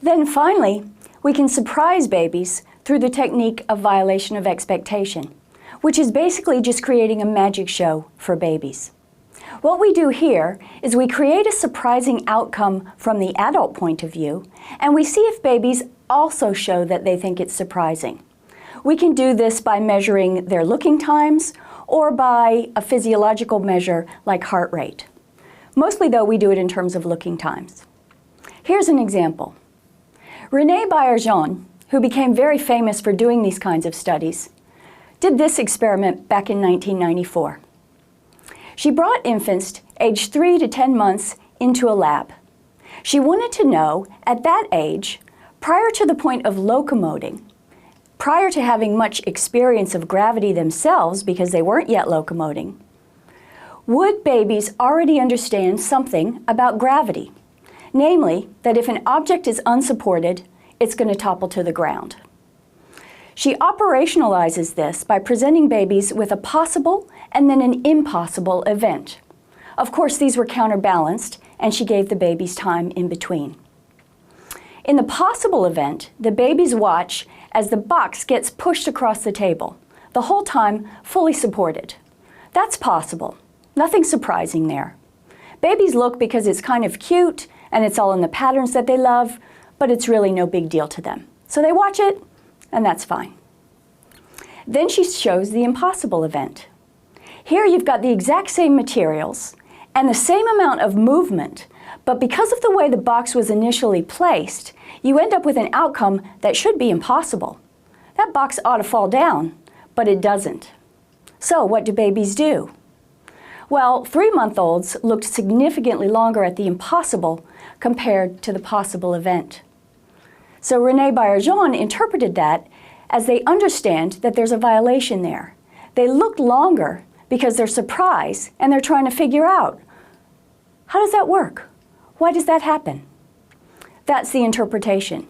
Then finally, we can surprise babies through the technique of violation of expectation, which is basically just creating a magic show for babies. What we do here is we create a surprising outcome from the adult point of view, and we see if babies also show that they think it's surprising. We can do this by measuring their looking times or by a physiological measure like heart rate. Mostly though, we do it in terms of looking times. Here's an example. René Baillargeon, who became very famous for doing these kinds of studies, did this experiment back in 1994. She brought infants aged 3 to 10 months into a lab. She wanted to know, at that age, prior to the point of locomoting, prior to having much experience of gravity themselves because they weren't yet locomoting, would babies already understand something about gravity? Namely, that if an object is unsupported, it's going to topple to the ground. She operationalizes this by presenting babies with a possible and then an impossible event. Of course, these were counterbalanced, and she gave the babies time in between. In the possible event, the babies watch as the box gets pushed across the table, the whole time fully supported. That's possible. Nothing surprising there. Babies look because it's kind of cute and it's all in the patterns that they love, but it's really no big deal to them. So they watch it, and that's fine. Then she shows the impossible event. Here you've got the exact same materials and the same amount of movement, but because of the way the box was initially placed, you end up with an outcome that should be impossible. That box ought to fall down, but it doesn't. So what do babies do? Well, 3-month-olds looked significantly longer at the impossible compared to the possible event. So René Baillargeon interpreted that as they understand that there's a violation there. They look longer because they're surprised and they're trying to figure out, how does that work? Why does that happen? That's the interpretation.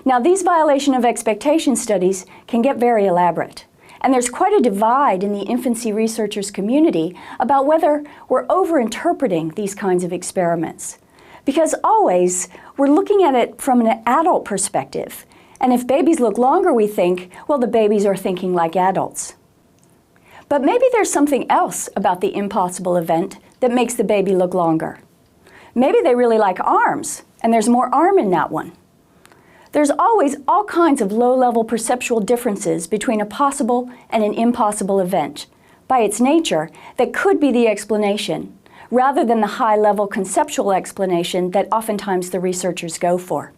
Now, these violation of expectation studies can get very elaborate. And there's quite a divide in the infancy researchers community about whether we're overinterpreting these kinds of experiments. Because always, we're looking at it from an adult perspective. And if babies look longer, we think, well, the babies are thinking like adults. But maybe there's something else about the impossible event that makes the baby look longer. Maybe they really like arms, and there's more arm in that one. There's always all kinds of low-level perceptual differences between a possible and an impossible event, by its nature, that could be the explanation, rather than the high-level conceptual explanation that oftentimes the researchers go for.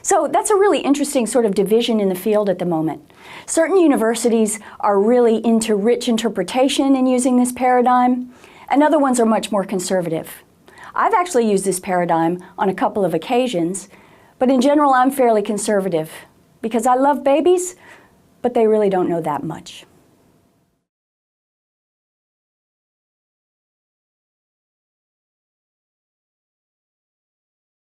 So that's a really interesting sort of division in the field at the moment. Certain universities are really into rich interpretation in using this paradigm, and other ones are much more conservative. I've actually used this paradigm on a couple of occasions, but in general, I'm fairly conservative because I love babies, but they really don't know that much.